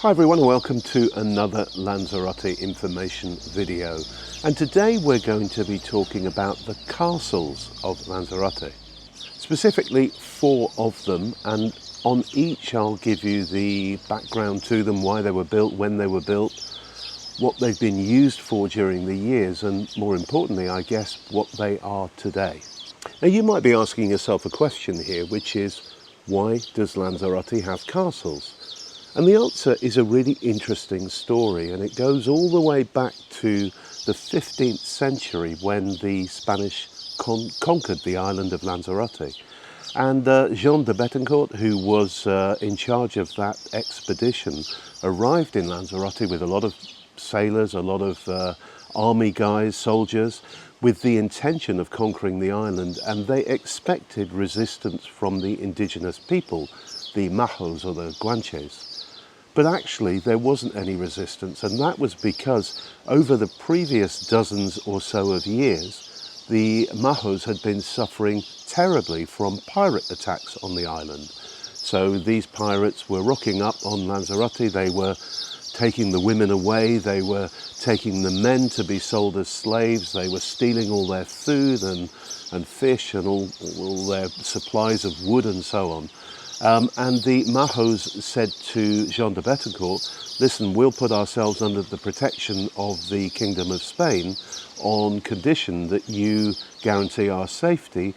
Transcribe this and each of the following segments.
Hi everyone and welcome to another Lanzarote information video, and today we're going to be talking about the castles of Lanzarote, specifically 4 of them, and on each I'll give you the background to them, why they were built, when they were built, what they've been used for during the years, and more importantly I guess what they are today. Now you might be asking yourself a question here, which is, why does Lanzarote have castles? And the answer is a really interesting story, and it goes all the way back to the 15th century when the Spanish conquered the island of Lanzarote. And Jean de Betancourt, who was in charge of that expedition, arrived in Lanzarote with a lot of sailors, a lot of army guys, soldiers, with the intention of conquering the island, and they expected resistance from the indigenous people, the Majos or the Guanches. But actually there wasn't any resistance, and that was because over the previous dozens or so of years, the Majos had been suffering terribly from pirate attacks on the island. So these pirates were rocking up on Lanzarote, they were taking the women away, they were taking the men to be sold as slaves, they were stealing all their food and fish and all their supplies of wood and so on. And the Majos said to Jean de Betancourt, listen, we'll put ourselves under the protection of the Kingdom of Spain on condition that you guarantee our safety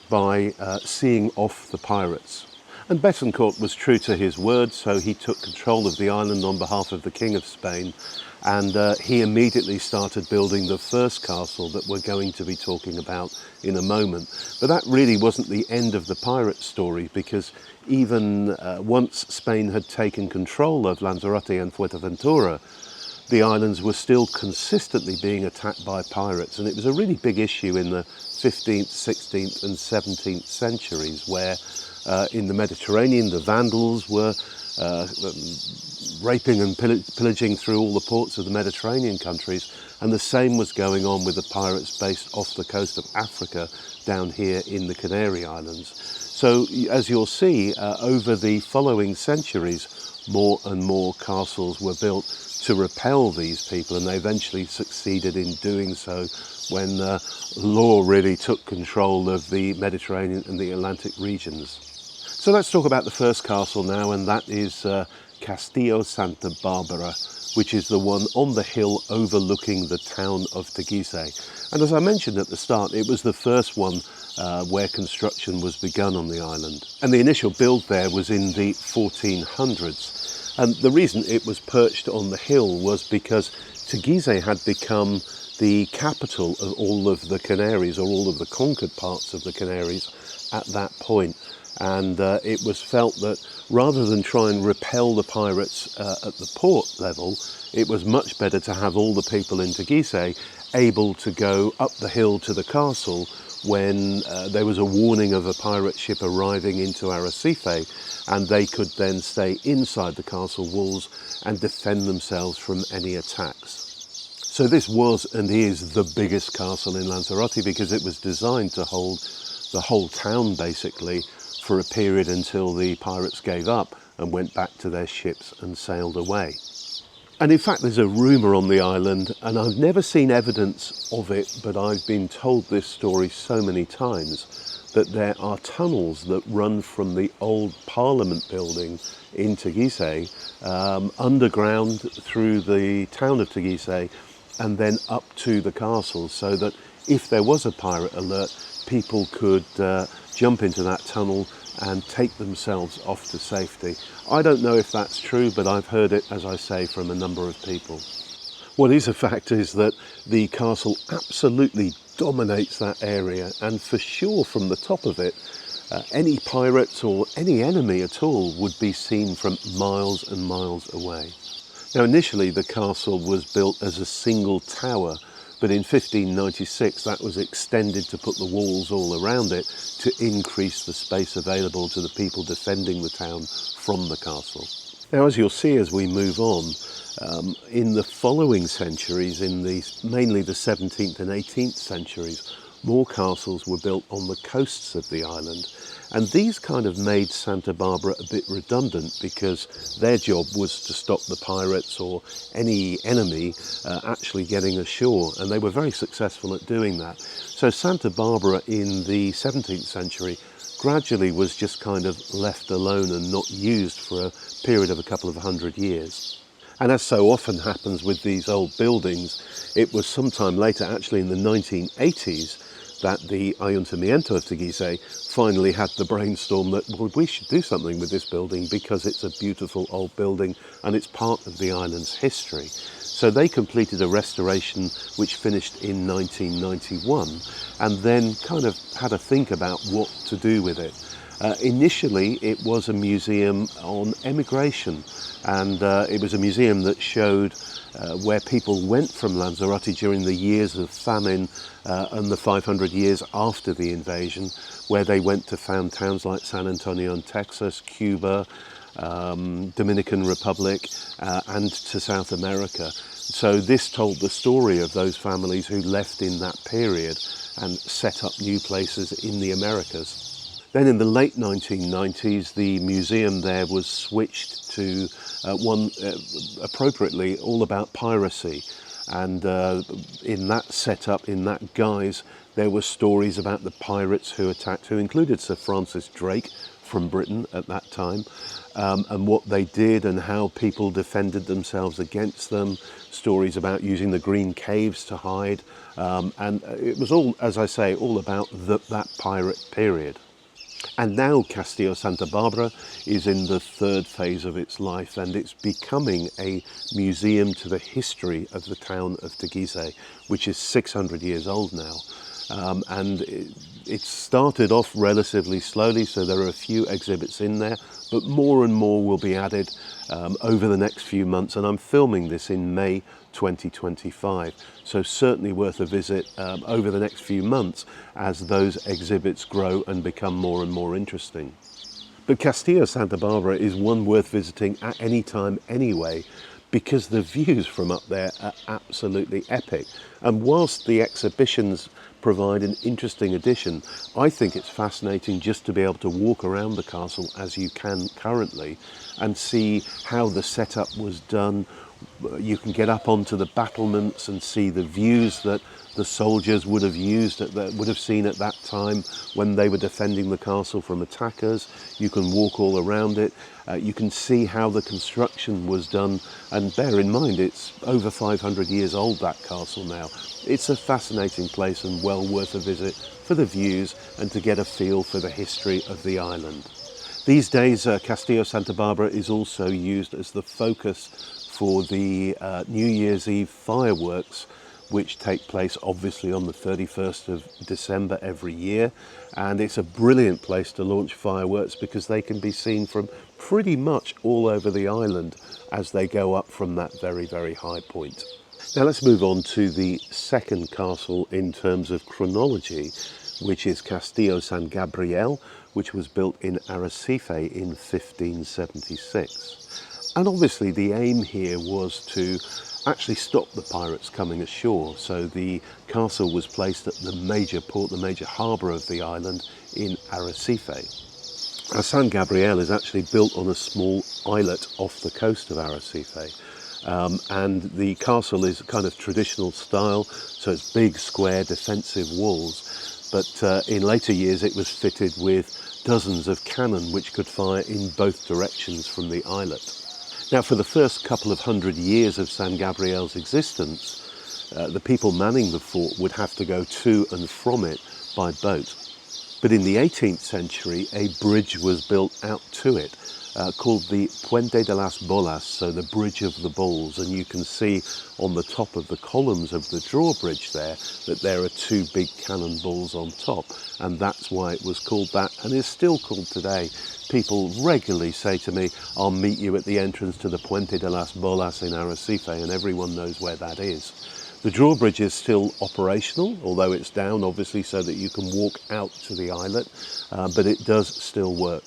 by seeing off the pirates. And Betancourt was true to his word, so he took control of the island on behalf of the King of Spain, and he immediately started building the first castle that we're going to be talking about in a moment. But that really wasn't the end of the pirate story, because even once Spain had taken control of Lanzarote and Fuerteventura, the islands were still consistently being attacked by pirates, and it was a really big issue in the 15th, 16th and 17th centuries, where in the Mediterranean the Vandals were raping and pillaging through all the ports of the Mediterranean countries, and the same was going on with the pirates based off the coast of Africa down here in the Canary Islands. So as you'll see, over the following centuries, more and more castles were built to repel these people, and they eventually succeeded in doing so when law really took control of the Mediterranean and the Atlantic regions. So let's talk about the first castle now, and that is Castillo Santa Barbara, which is the one on the hill overlooking the town of Teguise. And as I mentioned at the start, it was the first one where construction was begun on the island. And the initial build there was in the 1400s. And the reason it was perched on the hill was because Teguise had become the capital of all of the Canaries, or all of the conquered parts of the Canaries at that point. And it was felt that rather than try and repel the pirates at the port level, it was much better to have all the people in Teguise able to go up the hill to the castle when there was a warning of a pirate ship arriving into Arrecife, and they could then stay inside the castle walls and defend themselves from any attacks. So this was and is the biggest castle in Lanzarote, because it was designed to hold the whole town basically for a period until the pirates gave up and went back to their ships and sailed away. And in fact there's a rumour on the island, and I've never seen evidence of it, but I've been told this story so many times, that there are tunnels that run from the old Parliament building in Teguise underground through the town of Teguise and then up to the castle, so that if there was a pirate alert, people could jump into that tunnel and take themselves off to safety. I don't know if that's true, but I've heard it, as I say, from a number of people. What is a fact is that the castle absolutely dominates that area, and for sure from the top of it, any pirates or any enemy at all would be seen from miles and miles away. Now initially the castle was built as a single tower, but in 1596 that was extended to put the walls all around it to increase the space available to the people defending the town from the castle. Now as you'll see as we move on, in the following centuries, in mainly the 17th and 18th centuries, more castles were built on the coasts of the island. And these kind of made Santa Barbara a bit redundant because their job was to stop the pirates or any enemy actually getting ashore, and they were very successful at doing that. So Santa Barbara in the 17th century gradually was just kind of left alone and not used for a period of a couple of hundred years. And as so often happens with these old buildings, it was sometime later, actually in the 1980s, that the Ayuntamiento of Teguise finally had the brainstorm that, well, we should do something with this building because it's a beautiful old building and it's part of the island's history. So they completed a restoration which finished in 1991 and then kind of had a think about what to do with it. Initially, it was a museum on emigration, and it was a museum that showed where people went from Lanzarote during the years of famine and the 500 years after the invasion, where they went to found towns like San Antonio in Texas, Cuba, Dominican Republic, and to South America. So this told the story of those families who left in that period and set up new places in the Americas. Then in the late 1990s, the museum there was switched to one appropriately all about piracy. And in that setup, in that guise, there were stories about the pirates who attacked, who included Sir Francis Drake from Britain at that time, and what they did and how people defended themselves against them, stories about using the green caves to hide. And it was all, as I say, all about that pirate period. And now Castillo Santa Barbara is in the third phase of its life, and it's becoming a museum to the history of the town of Teguise, which is 600 years old now. And it started off relatively slowly, so there are a few exhibits in there, but more and more will be added over the next few months. And I'm filming this in May 2025, so certainly worth a visit over the next few months as those exhibits grow and become more and more interesting. But Castillo Santa Barbara is one worth visiting at any time anyway, because the views from up there are absolutely epic. And whilst the exhibitions provide an interesting addition, I think it's fascinating just to be able to walk around the castle as you can currently and see how the setup was done. You can get up onto the battlements and see the views that the soldiers would have used, would have seen at that time when they were defending the castle from attackers. You can walk all around it. You can see how the construction was done, and bear in mind it's over 500 years old, that castle now. It's a fascinating place and well worth a visit for the views and to get a feel for the history of the island. These days Castillo Santa Barbara is also used as the focus for the New Year's Eve fireworks, which take place obviously on the 31st of December every year. And it's a brilliant place to launch fireworks because they can be seen from pretty much all over the island as they go up from that very, very high point. Now let's move on to the second castle in terms of chronology, which is Castillo San Gabriel, which was built in Arrecife in 1576. And obviously the aim here was to actually stop the pirates coming ashore. So the castle was placed at the major port, the major harbour of the island in Arrecife. Now, San Gabriel is actually built on a small islet off the coast of Arrecife. And the castle is kind of traditional style, so it's big, square, defensive walls. But in later years it was fitted with dozens of cannon which could fire in both directions from the islet. Now, for the first couple of hundred years of San Gabriel's existence, the people manning the fort would have to go to and from it by boat. But in the 18th century, a bridge was built out to it, called the Puente de las Bolas, so the Bridge of the Balls. And you can see on the top of the columns of the drawbridge there that there are two big cannonballs on top, and that's why it was called that, and is still called today. People regularly say to me, I'll meet you at the entrance to the Puente de las Bolas in Arrecife, and everyone knows where that is. The drawbridge is still operational, although it's down obviously so that you can walk out to the islet, but it does still work.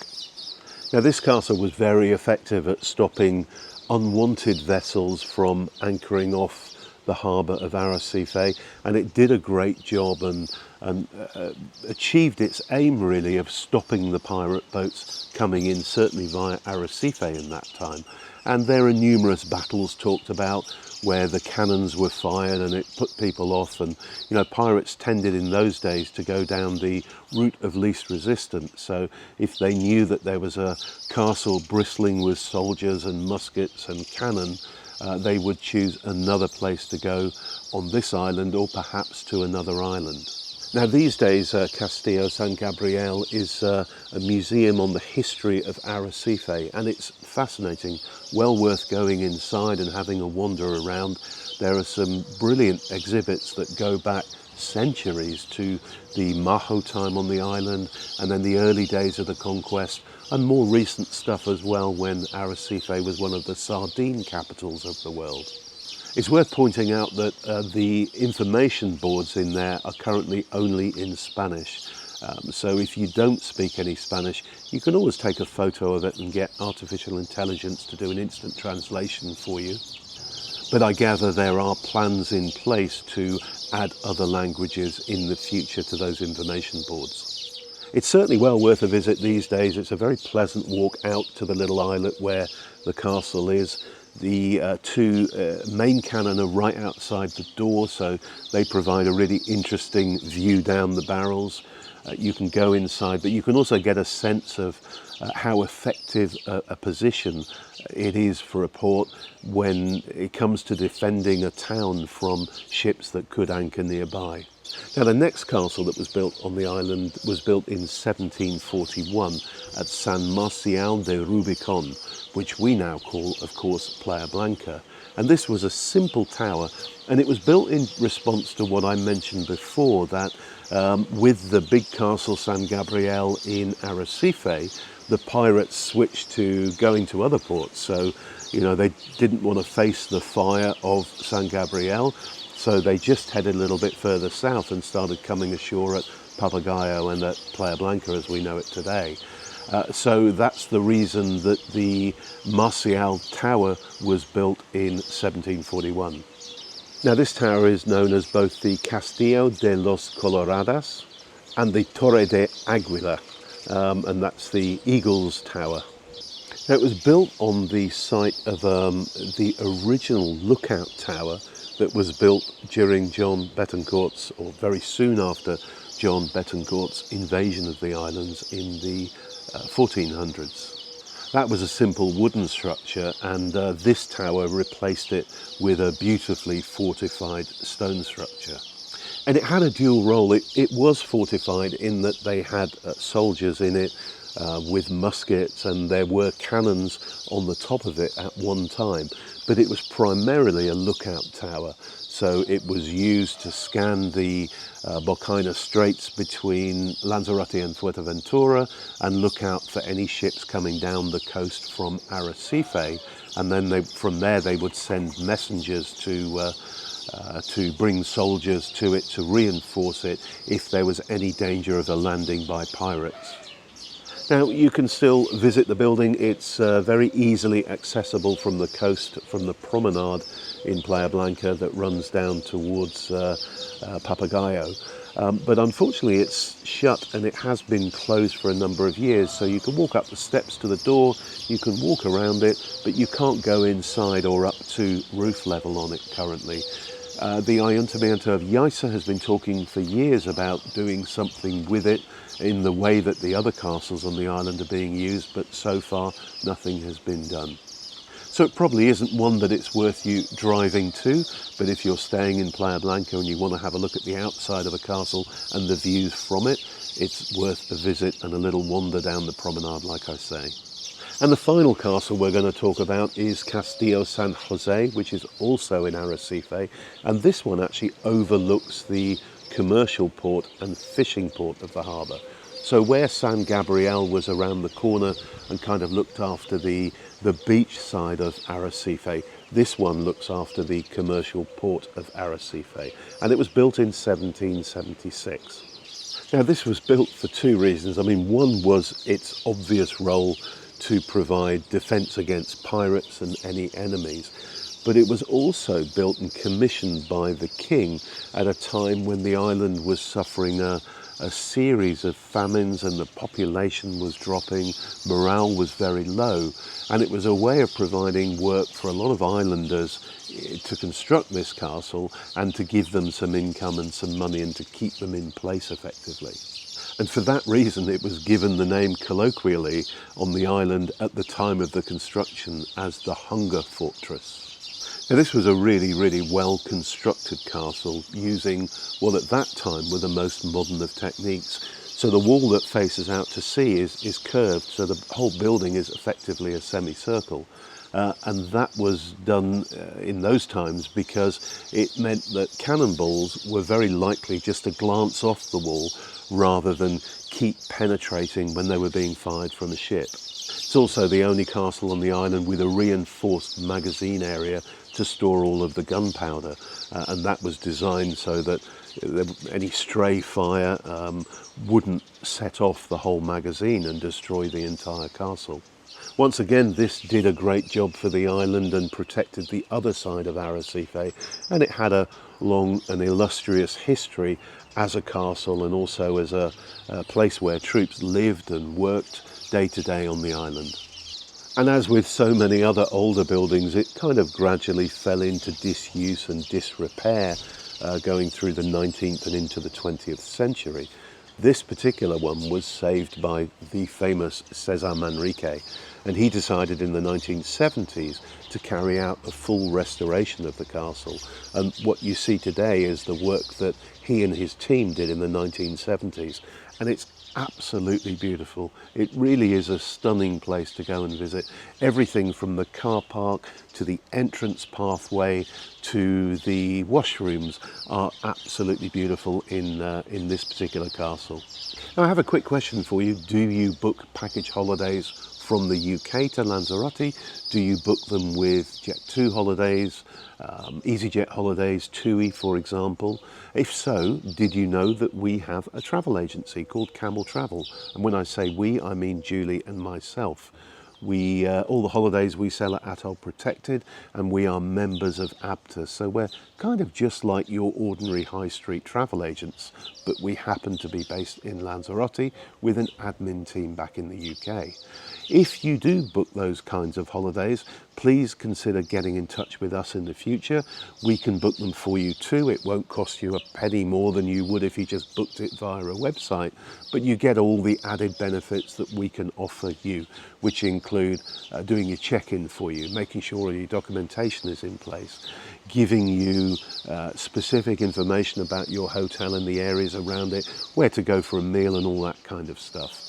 Now, this castle was very effective at stopping unwanted vessels from anchoring off the harbour of Arrecife, and it did a great job and achieved its aim really of stopping the pirate boats coming in, certainly via Arrecife in that time. And there are numerous battles talked about where the cannons were fired and it put people off, and pirates tended in those days to go down the route of least resistance. So if they knew that there was a castle bristling with soldiers and muskets and cannon, they would choose another place to go on this island, or perhaps to another island. Now these days Castillo San Gabriel is a museum on the history of Arrecife, and it's fascinating, well worth going inside and having a wander around. There are some brilliant exhibits that go back centuries to the Maho time on the island, and then the early days of the conquest, and more recent stuff as well when Arrecife was one of the sardine capitals of the world. It's worth pointing out that the information boards in there are currently only in Spanish. So if you don't speak any Spanish, you can always take a photo of it and get artificial intelligence to do an instant translation for you. But I gather there are plans in place to add other languages in the future to those information boards. It's certainly well worth a visit these days. It's a very pleasant walk out to the little islet where the castle is. The two main cannon are right outside the door, so they provide a really interesting view down the barrels. You can go inside, but you can also get a sense of how effective a position it is for a port when it comes to defending a town from ships that could anchor nearby. Now the next castle that was built on the island was built in 1741 at San Marcial de Rubicon, which we now call, of course, Playa Blanca. And this was a simple tower, and it was built in response to what I mentioned before, that with the big castle San Gabriel in Arrecife, the pirates switched to going to other ports. So, they didn't want to face the fire of San Gabriel, so they just headed a little bit further south and started coming ashore at Papagayo and at Playa Blanca as we know it today. So that's the reason that the Marcial Tower was built in 1741. Now this tower is known as both the Castillo de los Coloradas and the Torre de Aguila, and that's the Eagle's Tower. Now it was built on the site of the original lookout tower that was built during John Betancourt's, or very soon after John Betancourt's invasion of the islands in the 1400s. That was a simple wooden structure, and this tower replaced it with a beautifully fortified stone structure. And it had a dual role. It was fortified in that they had soldiers in it with muskets, and there were cannons on the top of it at one time, but it was primarily a lookout tower. So it was used to scan the Bocaina Straits between Lanzarote and Fuerteventura and look out for any ships coming down the coast from Arrecife, and then from there they would send messengers to bring soldiers to it to reinforce it if there was any danger of a landing by pirates. Now you can still visit the building. It's very easily accessible from the coast, from the promenade in Playa Blanca that runs down towards Papagayo. But unfortunately it's shut and it has been closed for a number of years, so you can walk up the steps to the door, you can walk around it, but you can't go inside or up to roof level on it currently. The Ayuntamiento of José has been talking for years about doing something with it in the way that the other castles on the island are being used, but so far nothing has been done. So it probably isn't one that it's worth you driving to, but if you're staying in Playa Blanca and you want to have a look at the outside of a castle and the views from it, it's worth a visit and a little wander down the promenade, like I say. And the final castle we're going to talk about is Castillo San Jose, which is also in Arrecife, and this one actually overlooks the commercial port and fishing port of the harbour. So where San Gabriel was around the corner and kind of looked after the beach side of Arrecife, this one looks after the commercial port of Arrecife, and it was built in 1776. Now this was built for two reasons. I mean, one was its obvious role to provide defence against pirates and any enemies. but it was also built and commissioned by the king at a time when the island was suffering a series of famines and the population was dropping, morale was very low, and it was a way of providing work for a lot of islanders to construct this castle and to give them some income and some money and to keep them in place effectively. And for that reason it was given the name colloquially on the island at the time of the construction as the Hunger Fortress. Now, this was a really, really well constructed castle using what at that time were the most modern of techniques. So the wall that faces out to sea is curved, so the whole building is effectively a semicircle. And that was done in those times because it meant that cannonballs were very likely just to glance off the wall rather than keep penetrating when they were being fired from a ship. It's also the only castle on the island with a reinforced magazine area to store all of the gunpowder, and that was designed so that any stray fire wouldn't set off the whole magazine and destroy the entire castle. Once again, this did a great job for the island and protected the other side of Arrecife, and it had a long and illustrious history as a castle and also as a place where troops lived and worked day to day on the island. And as with so many other older buildings, it kind of gradually fell into disuse and disrepair going through the 19th and into the 20th century. This particular one was saved by the famous César Manrique, and he decided in the 1970s to carry out a full restoration of the castle. And what you see today is the work that he and his team did in the 1970s, and it's absolutely beautiful. It really is a stunning place to go and visit. Everything from the car park to the entrance pathway to the washrooms are absolutely beautiful in this particular castle. Now, I have a quick question for you. Do you book package holidays from the UK to Lanzarote? Do you book them with Jet2 holidays, EasyJet holidays, TUI for example? If so, did you know that we have a travel agency called Camel Travel? And when I say we, I mean Julie and myself. All the holidays we sell are ATOL protected, and we are members of ABTA, so we're kind of just like your ordinary high street travel agents, but we happen to be based in Lanzarote with an admin team back in the UK. If you do book those kinds of holidays, please consider getting in touch with us in the future. We can book them for you too. It won't cost you a penny more than you would if you just booked it via a website, but you get all the added benefits that we can offer you, which include doing your check-in for you, making sure your documentation is in place, giving you specific information about your hotel and the areas around it, where to go for a meal and all that kind of stuff.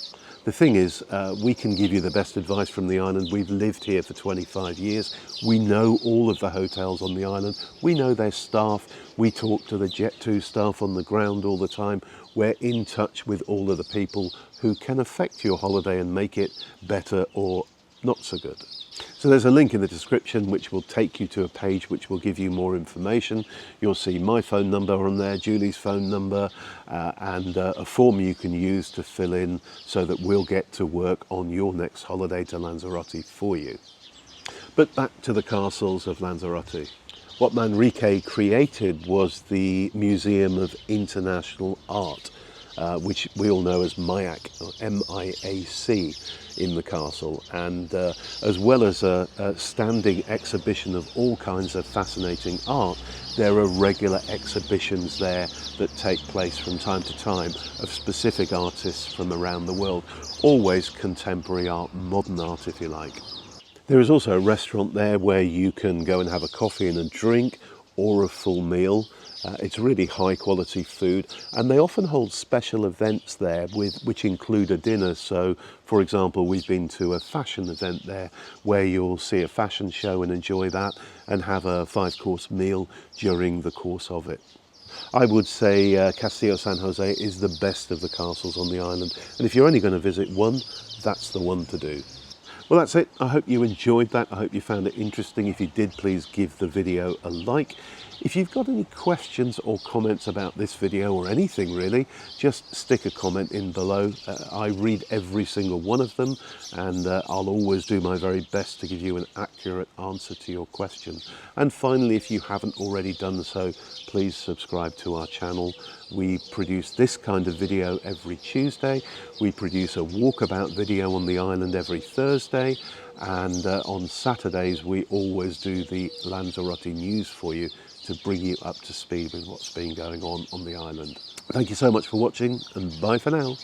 The thing is, we can give you the best advice from the island. We've lived here for 25 years. We know all of the hotels on the island. We know their staff. We talk to the Jet2 staff on the ground all the time. We're in touch with all of the people who can affect your holiday and make it better or not so good. So there's a link in the description which will take you to a page which will give you more information. You'll see my phone number on there, Julie's phone number, and a form you can use to fill in so that we'll get to work on your next holiday to Lanzarote for you. But back to the castles of Lanzarote. What Manrique created was the Museum of International Art, which we all know as MIAC, or M-I-A-C, in the castle, and as well as a standing exhibition of all kinds of fascinating art, there are regular exhibitions there that take place from time to time of specific artists from around the world, always contemporary art, modern art if you like. There is also a restaurant there where you can go and have a coffee and a drink or a full meal. It's really high quality food, and they often hold special events there which include a dinner. So for example, we've been to a fashion event there where you'll see a fashion show and enjoy that and have a 5-course meal during the course of it. I would say Castillo San Jose is the best of the castles on the island, and if you're only going to visit one, that's the one to do. Well, that's it. I hope you enjoyed that. I hope you found it interesting. If you did, please give the video a like. If you've got any questions or comments about this video or anything really, just stick a comment in below. I read every single one of them, and I'll always do my very best to give you an accurate answer to your question. And finally, if you haven't already done so, please subscribe to our channel. We produce this kind of video every Tuesday. We produce a walkabout video on the island every Thursday. And on Saturdays, we always do the Lanzarote news for you to bring you up to speed with what's been going on the island. Thank you so much for watching, and bye for now.